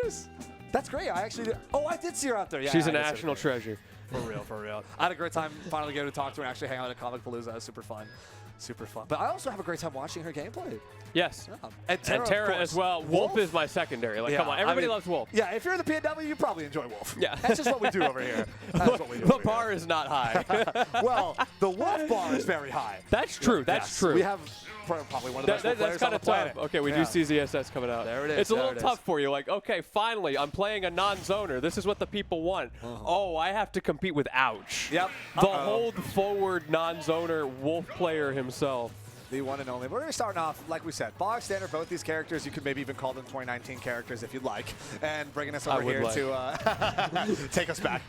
goodness. That's great. I actually did. Oh, I did see her out there. Yeah, She's a national treasure. For real, for real. I had a great time finally getting to talk to her and actually hang out at Comic Palooza. That was super fun. Super fun. But I also have a great time watching her gameplay. Yes. Yeah. And Terra as well. Wolf is my secondary. Like, come on. Everybody loves Wolf. Yeah, if you're in the PNW, you probably enjoy Wolf. Yeah. That's just what we do over here. That's what we do The bar is not high. Well, the Wolf bar is very high. That's true. That's true. We have probably one of the best players That's kind on of the planet. tough. Okay, we do see ZSS coming out. There it is. It's a little tough for you. Like, okay, finally, I'm playing a non-zoner. This is what the people want. Oh, I have to compete with Ouch. Yep. The hold-forward non-zoner Wolf player himself. The one and only. We're going to start off, like we said, bog standard, both these characters. You could maybe even call them 2019 characters if you'd like. And bringing us over here to take us back.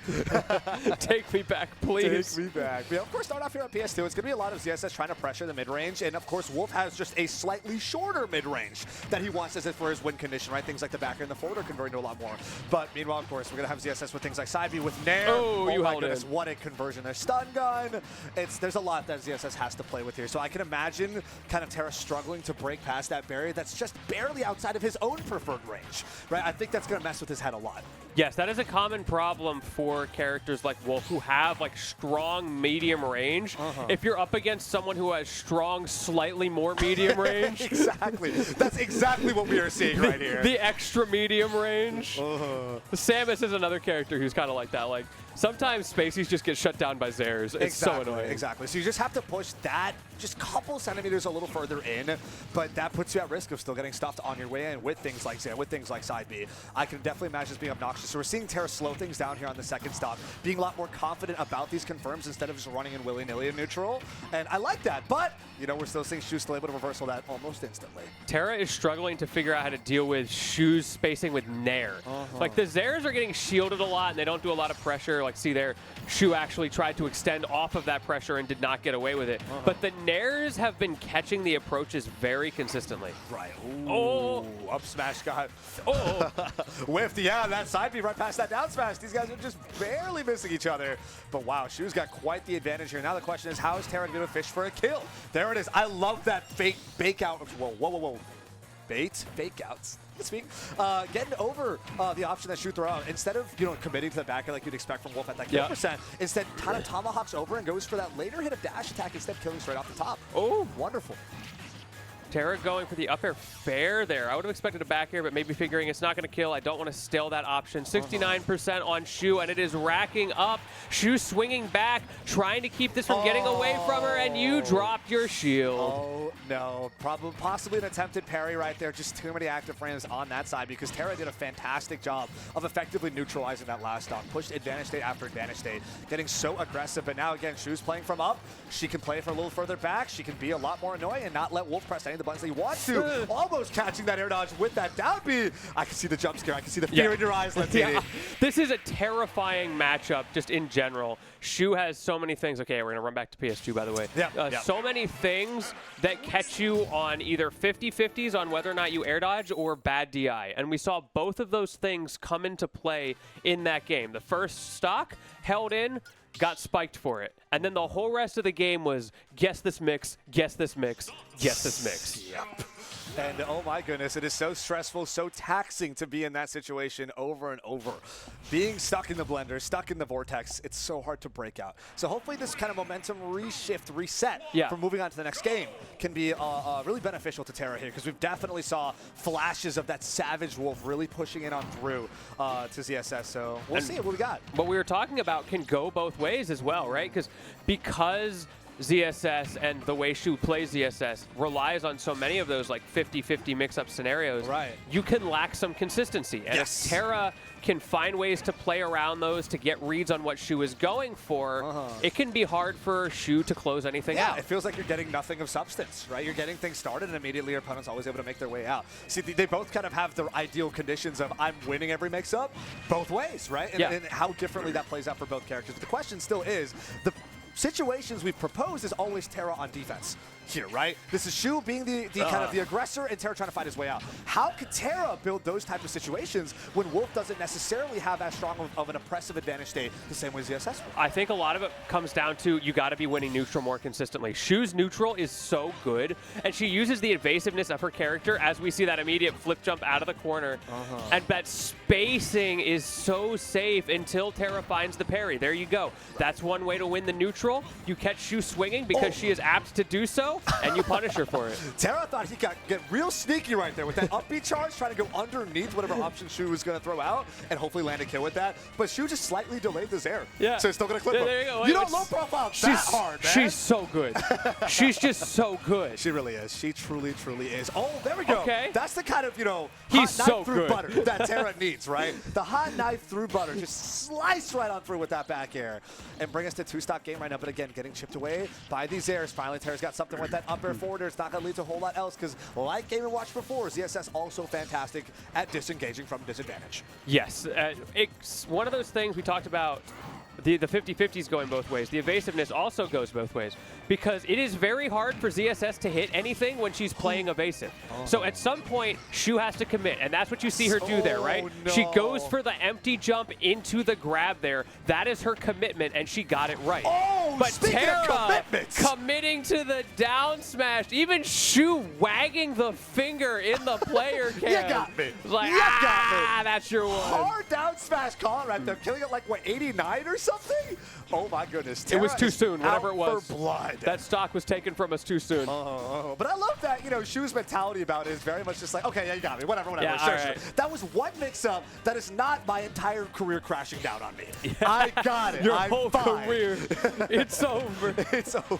Take me back, please. Take me back. But of course, start off here at PS2. It's going to be a lot of ZSS trying to pressure the mid-range. And of course, Wolf has just a slightly shorter mid-range that he wants as it for his win condition, right? Things like the backer and the forward are converting to a lot more. But meanwhile, of course, we're going to have ZSS with things like side B with Nair. Oh, you my held goodness, in. what a conversion. There's stun gun. There's a lot that ZSS has to play with here. So I can imagine kind of Terra struggling to break past that barrier that's just barely outside of his own preferred range, right? I think that's going to mess with his head a lot. Yes, that is a common problem for characters like Wolf who have like strong medium range. If you're up against someone who has strong, slightly more medium range. Exactly. That's exactly what we are seeing right here. The extra medium range. Samus is another character who's kind of like that. Like, sometimes Spaceys just get shut down by Zers. It's so annoying. Exactly. So you just have to push that just a couple centimeters a little further in, but that puts you at risk of still getting stuffed on your way in with things like Zer, with things like side B. I can definitely imagine this being obnoxious. So we're seeing Terra slow things down here on the second stop, being a lot more confident about these confirms instead of just running in willy-nilly in neutral. And I like that, but you know, we're still seeing Shu still able to reversal that almost instantly. Terra is struggling to figure out how to deal with Shu's spacing with Nair. Like, the Zers are getting shielded a lot, and they don't do a lot of pressure. Like, see there, Shu actually tried to extend off of that pressure and did not get away with it. But the Nairs have been catching the approaches very consistently. Right. Ooh. Oh. Up smash got. Oh. Whiffed. Yeah, that side B right past that down smash. These guys are just barely missing each other. But wow, Shu's got quite the advantage here. Now the question is, how is Terra going to fish for a kill? There it is. I love that fake bake out. Whoa, whoa, whoa, whoa. Fake outs. Getting over the option that Shu throw out. Instead of, you know, committing to the backer like you'd expect from Wolf at that kill percent, instead kind of tomahawks over and goes for that later hit of dash attack instead of killing straight off the top. Oh, wonderful. Terra going for the up air fair there. I would have expected a back air, but maybe figuring it's not going to kill. I don't want to steal that option. 69% on Shu, and it is racking up. Shu swinging back, trying to keep this from getting away from her, and you dropped your shield. Oh, no. Possibly an attempted parry right there. Just too many active frames on that side because Terra did a fantastic job of effectively neutralizing that last stock. Pushed advantage state after advantage state, getting so aggressive. But now, again, Shu's playing from up. She can play for a little further back. She can be a lot more annoying and not let Wolf press any of the buttons that he wants to. Almost catching that air dodge with that down B. I can see the jump scare. I can see the fear in your eyes, Lentini. This is a terrifying matchup just in general. Shu has so many things. Okay, we're going to run back to PS2, by the way. So many things that catch you on either 50-50s on whether or not you air dodge or bad DI. And we saw both of those things come into play in that game. The first stock held in, got spiked for it. And then the whole rest of the game was guess this mix, guess this mix, guess this mix. Yep. And oh my goodness, it is so stressful, so taxing to be in that situation over and over. Being stuck in the blender, stuck in the vortex, it's so hard to break out. So hopefully this kind of momentum reset for moving on to the next game can be really beneficial to Terra here, because we've definitely saw flashes of that Savage Wolf really pushing in on through to ZSS. So we'll see what we got. What we were talking about can go both ways as well, right? Because ZSS and the way Shu plays ZSS relies on so many of those like 50-50 mix-up scenarios, you can lack some consistency. And if Terra can find ways to play around those to get reads on what Shu is going for, it can be hard for Shu to close anything out. It feels like you're getting nothing of substance, right? You're getting things started and immediately your opponent's always able to make their way out. See, they both kind of have the ideal conditions of I'm winning every mix-up both ways, right? And how differently that plays out for both characters. But the question still is, the situations we've proposed is always Terra on defense here, right? This is Shu being the kind of the aggressor and Terra trying to fight his way out. How could Terra build those type of situations when Wolf doesn't necessarily have as strong of an oppressive advantage state the same way as ZSS would? I think a lot of it comes down to you got to be winning neutral more consistently. Shu's neutral is so good, and she uses the evasiveness of her character as we see that immediate flip jump out of the corner, and that basing is so safe until Terra finds the parry. There you go. That's one way to win the neutral. You catch Shu swinging because she is apt to do so, and you punish her for it. Terra thought he got real sneaky right there with that up B charge, trying to go underneath whatever option Shu was going to throw out and hopefully land a kill with that. But Shu just slightly delayed this air. Yeah. So he's still going to clip him. There you go. You don't low profile that hard, man. She's so good. She's just so good. She really is. She truly, truly is. Oh, there we go. Okay. That's the kind of, hot He's knife so through good. butter that Terra needs, right? The hot knife through butter. Just slice right on through with that back air and bring us to 2-stock game right now. But again, getting chipped away by these airs. Finally, Terra's got something with that up air forwarder. It's not going to lead to a whole lot else because like Game & Watch before, ZSS also fantastic at disengaging from disadvantage. Yes. It's one of those things we talked about. The 50-50s going both ways. The evasiveness also goes both ways because it is very hard for ZSS to hit anything when she's playing evasive. So at some point, Shu has to commit, and that's what you see her do there, right? No. She goes for the empty jump into the grab there. That is her commitment, and she got it right. Oh, but speaking Terra of commitments, committing to the down smash, even Shu wagging the finger in the player cam. You got me. Like, you got me. That's your one. Hard down smash call right there, killing it like, what, 89 or something? Oh my goodness. Terra it was too soon, whatever it was. For blood. That stock was taken from us too soon. But I love that, Shu's mentality about it is very much just like, okay, yeah, you got me, whatever. Yeah, sure. That was one mix-up that is not my entire career crashing down on me. Yeah. I got it. Your I'm whole fine. career. It's over. It's over.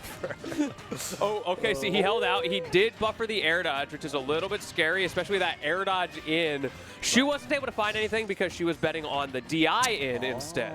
Oh, okay, see, he held out. He did buffer the air dodge, which is a little bit scary, especially that air dodge in. Shu wasn't able to find anything because she was betting on the DI in instead.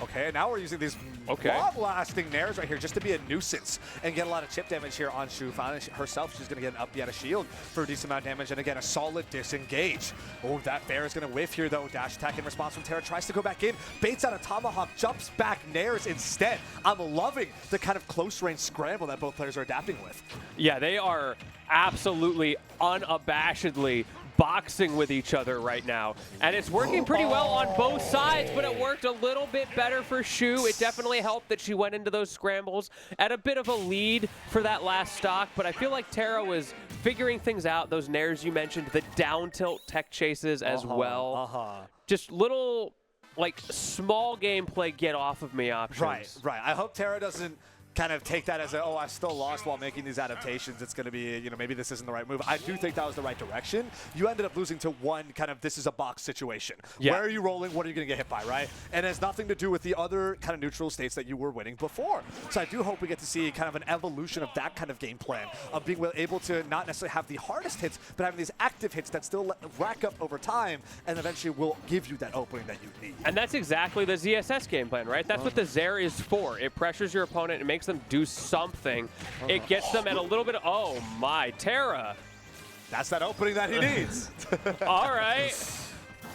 Okay, now we're using these long-lasting nairs right here just to be a nuisance and get a lot of chip damage here on Shu. Finally, herself, she's going to get an up B out of shield for a decent amount of damage, and again, a solid disengage. Oh, that fair is going to whiff here, though. Dash attack in response from Terra, tries to go back in, baits out a tomahawk, jumps back nairs instead. I'm loving the kind of close-range scramble that both players are adapting with. Yeah, they are absolutely unabashedly boxing with each other right now. And it's working pretty well on both sides, but it worked a little bit better for Shu. It definitely helped that she went into those scrambles at a bit of a lead for that last stock, but I feel like Terra was figuring things out. Those nairs you mentioned, the down tilt tech chases as well. Just little, like, small gameplay get off of me options. Right. I hope Terra doesn't kind of take that as I still lost while making these adaptations. It's going to be, maybe this isn't the right move. I do think that was the right direction. You ended up losing to one kind of this is a box situation. Yeah. Where are you rolling? What are you going to get hit by, right? And it has nothing to do with the other kind of neutral states that you were winning before. So I do hope we get to see kind of an evolution of that kind of game plan, of being able to not necessarily have the hardest hits, but having these active hits that still rack up over time and eventually will give you that opening that you need. And that's exactly the ZSS game plan, right? That's what the Zair is for. It pressures your opponent and makes them do something. It gets them at a little bit of, oh my, Terra. That's that opening that he needs. All right.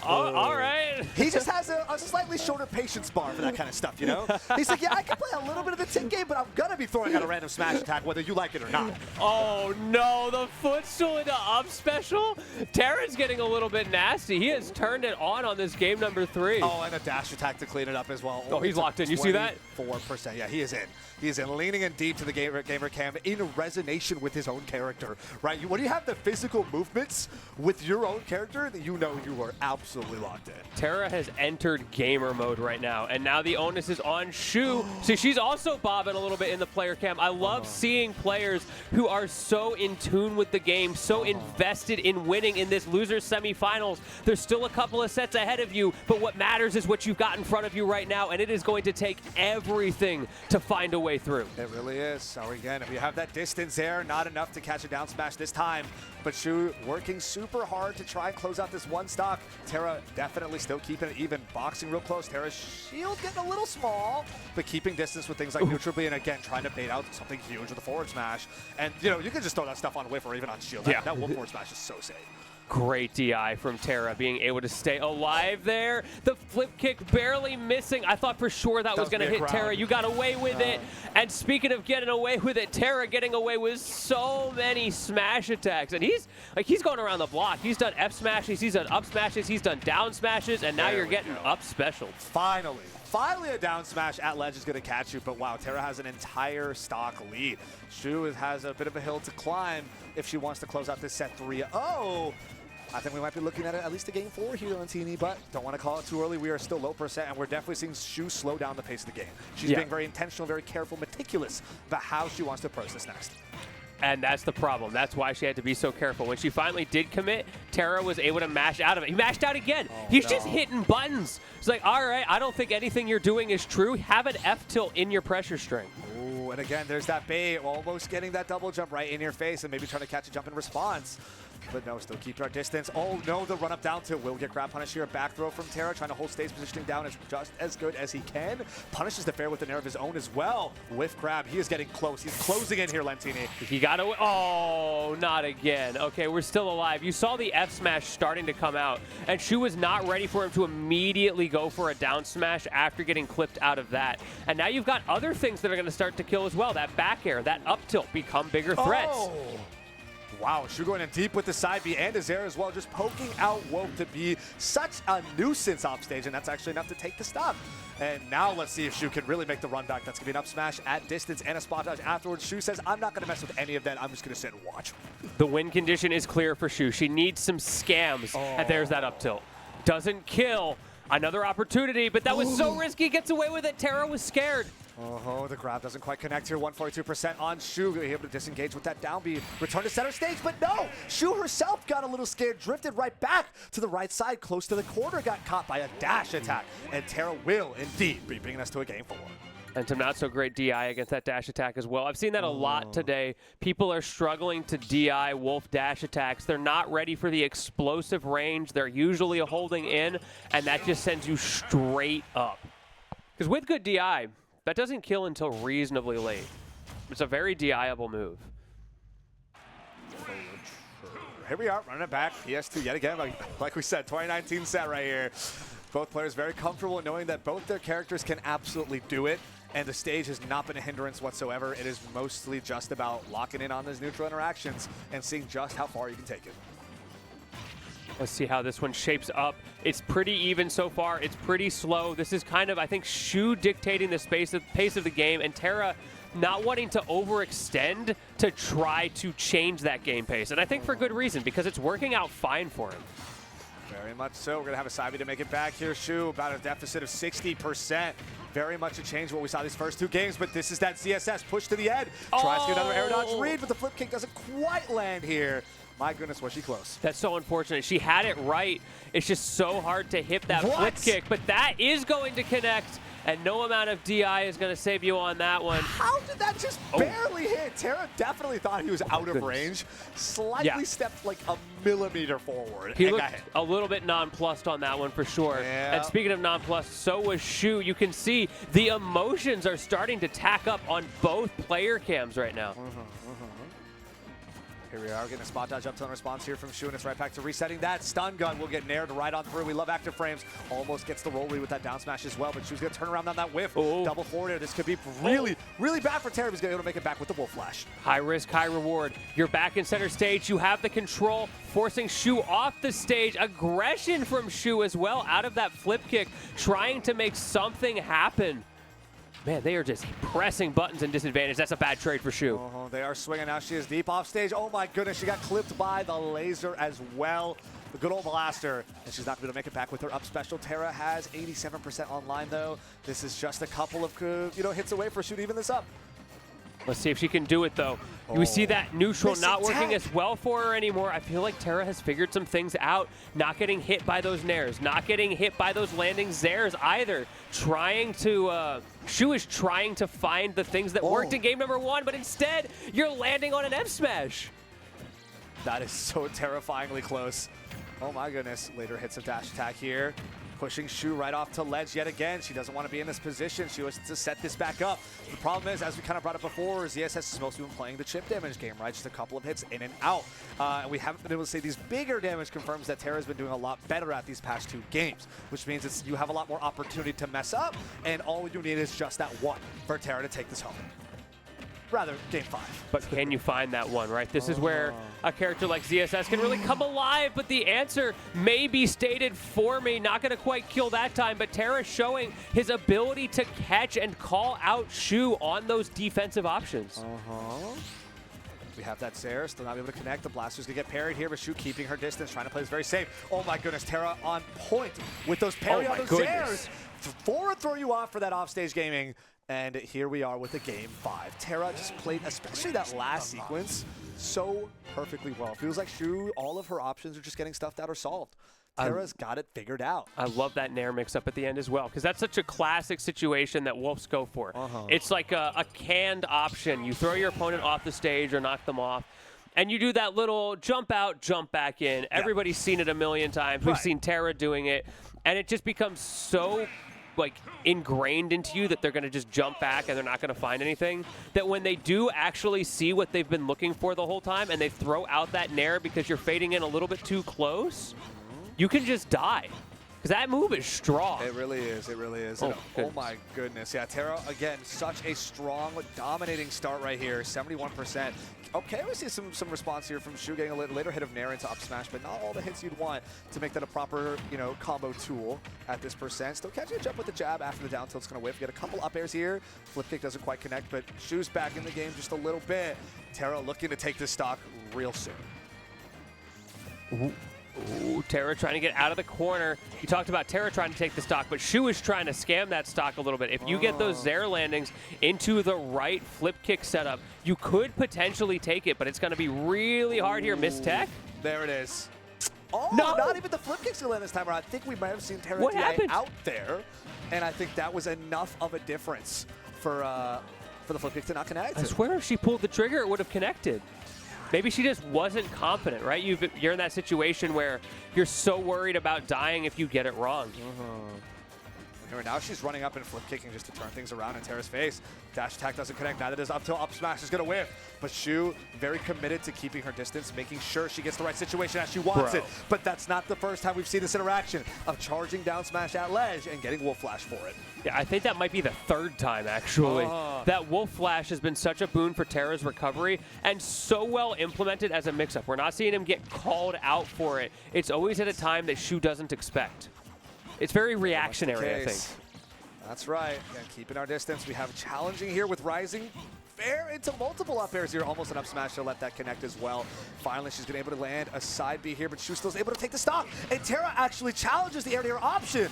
All right. He just has a slightly shorter patience bar for that kind of stuff, He's like, yeah, I can play a little bit of the tick game, but I'm going to be throwing out a random smash attack whether you like it or not. Oh, no. The footstool into up special? Terra's getting a little bit nasty. He has turned it on this game number 3. Oh, and a dash attack to clean it up as well. Oh, he's locked in. You see that? 4%. Yeah, he is in. He is in, leaning in deep to the gamer cam in resonation with his own character, right? When you have the physical movements with your own character, you know you are absolutely locked in. Terra has entered gamer mode right now, and now the onus is on Shu. See, she's also bobbing a little bit in the player cam. I love seeing players who are so in tune with the game, so invested in winning in this loser semifinals. There's still a couple of sets ahead of you, but what matters is what you've got in front of you right now, and it is going to take everything to find a way through. It really is. So again, if you have that distance there, not enough to catch a down smash this time, but Shu working super hard to try and close out this one stock. Terra definitely still keeping it even, boxing real close. Terra's shield getting a little small, but keeping distance with things like neutral B, and again, trying to bait out something huge with a forward smash. And, you can just throw that stuff on whiff or even on shield. Yeah. That one forward smash is so safe. Great DI from Terra, being able to stay alive there. The flip kick barely missing. I thought for sure that was going to hit Terra. You got away with it. And speaking of getting away with it, Terra getting away with so many smash attacks. And he's going around the block. He's done F smashes, he's done up smashes, he's done down smashes, and now you're getting up special. Finally a down smash at ledge is going to catch you, but wow, Terra has an entire stock lead. Shu has a bit of a hill to climb if she wants to close out this set 3-0. I think we might be looking at least a game 4 here on Tini, but don't want to call it too early. We are still low percent, and we're definitely seeing Shu slow down the pace of the game. She's being very intentional, very careful, meticulous about how she wants to approach this next. And that's the problem. That's why she had to be so careful. When she finally did commit, Terra was able to mash out of it. He mashed out again. He's just hitting buttons. It's like, all right, I don't think anything you're doing is true. Have an F tilt in your pressure string. Ooh, and again, there's that bait, almost getting that double jump right in your face and maybe trying to catch a jump in response. But no, still keep our distance. Oh no, the run up down to will get grab punish here. Back throw from Terra, trying to hold stage positioning down is just as good as he can. Punishes the fair with an air of his own as well. Whiff grab, he is getting close. He's closing in here, Lentini. He got away. Oh, not again. Okay, we're still alive. You saw the F smash starting to come out, and Shu was not ready for him to immediately go for a down smash after getting clipped out of that. And now you've got other things that are going to start to kill as well. That back air, that up tilt become bigger threats. Oh. Wow, Shu going in deep with the side B and his air as well, just poking out Woke to be such a nuisance off stage, and that's actually enough to take the stop. And now let's see if Shu can really make the run back. That's going to be an up smash at distance and a spot dodge afterwards. Shu says, I'm not going to mess with any of that. I'm just going to sit and watch. The win condition is clear for Shu. She needs some scams, and there's that up tilt. Doesn't kill. Another opportunity, but that was so risky. Gets away with it. Terra was scared. The grab doesn't quite connect here. 142% on Shu. Able to disengage with that down B. Return to center stage, but no! Shu herself got a little scared, drifted right back to the right side, close to the corner, got caught by a dash attack. And Terra will indeed be bringing us to a game 4. And some not so great DI against that dash attack as well. I've seen that a lot today. People are struggling to DI Wolf dash attacks. They're not ready for the explosive range. They're usually holding in, and that just sends you straight up. Because with good DI, that doesn't kill until reasonably late. It's a very DI-able move. Here we are, running it back. PS2 yet again, like we said, 2019 set right here. Both players very comfortable knowing that both their characters can absolutely do it, and the stage has not been a hindrance whatsoever. It is mostly just about locking in on those neutral interactions and seeing just how far you can take it. Let's see how this one shapes up. It's pretty even so far. It's pretty slow. This is kind of, I think, Shu dictating the pace of the game, and Terra not wanting to overextend to try to change that game pace. And I think for good reason, because it's working out fine for him. Very much so. We're going to have a Sabi to make it back here. Shu about a deficit of 60%. Very much a change what we saw these first 2 games, but this is that CSS push to the end. Tries to get another air dodge read, but the flip kick doesn't quite land here. My goodness, was she close. That's so unfortunate. She had it right. It's just so hard to hit that flip kick, but that is going to connect, and no amount of DI is going to save you on that one. How did that just barely hit? Terra definitely thought he was out of range. Slightly stepped like a millimeter forward. He looked a little bit nonplussed on that one for sure. Yeah. And speaking of nonplussed, so was Shu. You can see the emotions are starting to tack up on both player cams right now. Here we are, getting a spot dodge up-tone response here from Shu, and it's right back to resetting that. Stun gun will get nared right on through. We love active frames. Almost gets the roll lead with that down smash as well, but Shu's going to turn around on that whiff. Double forward air. This could be really, really bad for Terra. He's going to be able to make it back with the Wolf Flash. High risk, high reward. You're back in center stage. You have the control, forcing Shu off the stage. Aggression from Shu as well, out of that flip kick, trying to make something happen. Man, they are just pressing buttons in disadvantage. That's a bad trade for Shu. They are swinging now. She is deep off stage. Oh my goodness, she got clipped by the laser as well. The good old blaster, and she's not going to make it back with her up special. Terra has 87% online though. This is just a couple of hits away for Shu to even this up. Let's see if she can do it, though. We see that neutral not working as well for her anymore. I feel like Terra has figured some things out. Not getting hit by those nairs. Not getting hit by those landing zairs either. Trying to... Shu is trying to find the things that worked in game number 1, but instead, you're landing on an F smash. That is so terrifyingly close. Oh my goodness. Later hits a dash attack here. Pushing Shu right off to ledge yet again. She doesn't want to be in this position. She wants to set this back up. The problem is, as we kind of brought up before, ZSS has mostly been playing the chip damage game, right? Just a couple of hits in and out. And we haven't been able to say these bigger damage confirms that Terra's been doing a lot better at these past 2 games, which means you have a lot more opportunity to mess up, and all you need is just that one for Terra to take this home. Rather, game 5. But can you find that one, right? This is where a character like ZSS can really come alive, but the answer may be stated for me. Not going to quite kill that time, but Terra showing his ability to catch and call out Shu on those defensive options. We have that Zare, still not able to connect. The Blaster's going to get parried here, but Shu keeping her distance, trying to play this very safe. Oh my goodness, Terra on point with those parry on those Zares. Forward throw you off for that offstage gaming. And here we are with the game 5. Terra just played, especially that last sequence, so perfectly well. Feels like Shu, all of her options are just getting stuffed out or solved. Terra's got it figured out. I love that Nair mix-up at the end as well, because that's such a classic situation that Wolves go for. It's like a canned option. You throw your opponent off the stage or knock them off, and you do that little jump out, jump back in. Everybody's seen it a million times. We've seen Terra doing it, and it just becomes so like ingrained into you that they're going to just jump back and they're not going to find anything, that when they do actually see what they've been looking for the whole time and they throw out that Nair because you're fading in a little bit too close, you can just die. Because that move is strong. It really is. It really is. Oh my goodness. Yeah, Terra, again, such a strong, dominating start right here. 71%. Okay, we see some response here from Shu getting a later hit of Nair into up smash, but not all the hits you'd want to make that a proper, combo tool at this percent. Still catching a jump with the jab after the down tilt's going to whiff. Get a couple up airs here. Flip kick doesn't quite connect, but Shu's back in the game just a little bit. Terra looking to take this stock real soon. Ooh, Terra trying to get out of the corner. You talked about Terra trying to take the stock, but Shu is trying to scam that stock a little bit. If you get those Zare landings into the right flip kick setup, you could potentially take it, but it's going to be really hard here. Miss tech. There it is. Oh, no! Not even the flip kicks to land this time around. I think we might have seen Terra DI out there, and I think that was enough of a difference for the flip kick to not connect. I swear if she pulled the trigger, it would have connected. Maybe she just wasn't confident, right? You're in that situation where you're so worried about dying if you get it wrong. Now she's running up and flip kicking just to turn things around in Terra's face. Dash attack doesn't connect. Neither does up till up smash is going to whiff. But Shu very committed to keeping her distance, making sure she gets the right situation as she wants it. But that's not the first time we've seen this interaction of charging down smash at ledge and getting Wolf Flash for it. Yeah, I think that might be the third time, actually. That Wolf Flash has been such a boon for Terra's recovery and so well implemented as a mix-up. We're not seeing him get called out for it. It's always at a time that Shu doesn't expect. It's very reactionary, I think. That's right. Again, keeping our distance. We have challenging here with Rising. Fair into multiple up airs here. Almost an up smash to let that connect as well. Finally, she's been able to land a side B here, but Shu still is able to take the stock. And Terra actually challenges the air-to-air option.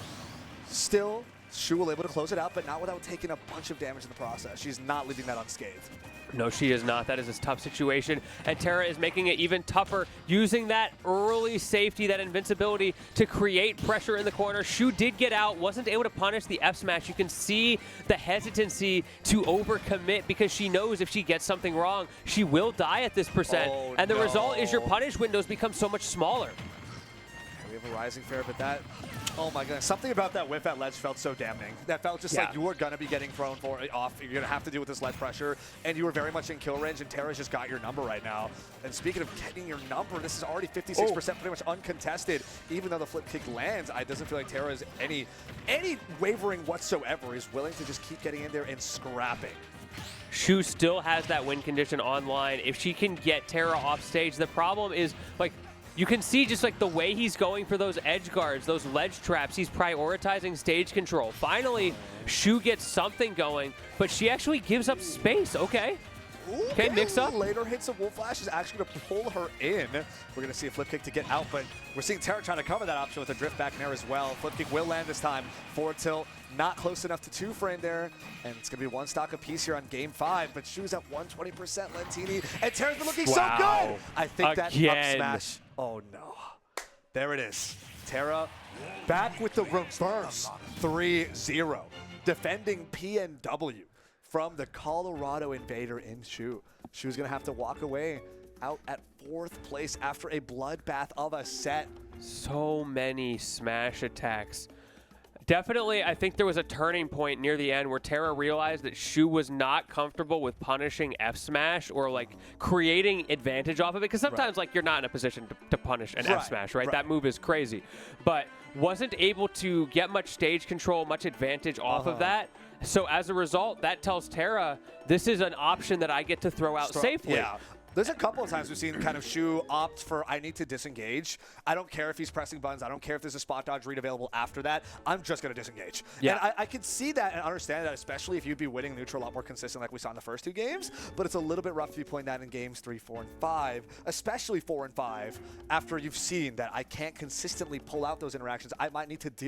Still, Shu will able to close it out, but not without taking a bunch of damage in the process. She's not leaving that unscathed. No, she is not. That is a tough situation. And Terra is making it even tougher, using that early safety, that invincibility, to create pressure in the corner. Shu did get out, wasn't able to punish the F smash. You can see the hesitancy to overcommit because she knows if she gets something wrong, she will die at this percent. And the result is your punish windows become so much smaller. We have a Rising Fair, but that, oh my goodness, something about that whiff at ledge felt so damning. That felt just like you were going to be getting thrown off. You're going to have to deal with this ledge pressure, and you were very much in kill range, and Terra's just got your number right now. And speaking of getting your number, this is already 56% pretty much uncontested. Even though the flip kick lands, it doesn't feel like Terra is any wavering whatsoever. He's willing to just keep getting in there and scrapping. Shu still has that win condition online. If she can get Terra off stage, the problem is, like, you can see just like the way he's going for those edge guards, those ledge traps, he's prioritizing stage control. Finally, Shu gets something going, but she actually gives up space. Okay, mix up. Later hits of Wolf Flash is actually going to pull her in. We're going to see a flip kick to get out, but we're seeing Terra trying to cover that option with a drift back there as well. Flip kick will land this time. Forward tilt, not close enough to two frame there, and it's going to be one stock apiece here on game 5, but Shu's at 120%, Lentini, and Terra's been looking so good! I think that up smash. Oh no. There it is. Terra back with the reverse 3-0. Defending PNW from the Colorado Invader in Shu. Shu's going to have to walk away out at 4th place after a bloodbath of a set. So many smash attacks. Definitely, I think there was a turning point near the end where Terra realized that Shu was not comfortable with punishing F smash or like creating advantage off of it. Because sometimes like you're not in a position to punish an F smash, right? That move is crazy. But wasn't able to get much stage control, much advantage off of that. So as a result, that tells Terra, this is an option that I get to throw out safely. Yeah. There's a couple of times we've seen kind of Shu opt for, I need to disengage. I don't care if he's pressing buttons. I don't care if there's a spot dodge read available after that. I'm just going to disengage. Yeah. And I can see that and understand that, especially if you'd be winning neutral a lot more consistent like we saw in the first 2 games. But it's a little bit rough to be playing that in games 3, 4, and 5, especially 4 and 5, after you've seen that I can't consistently pull out those interactions. I might need to deal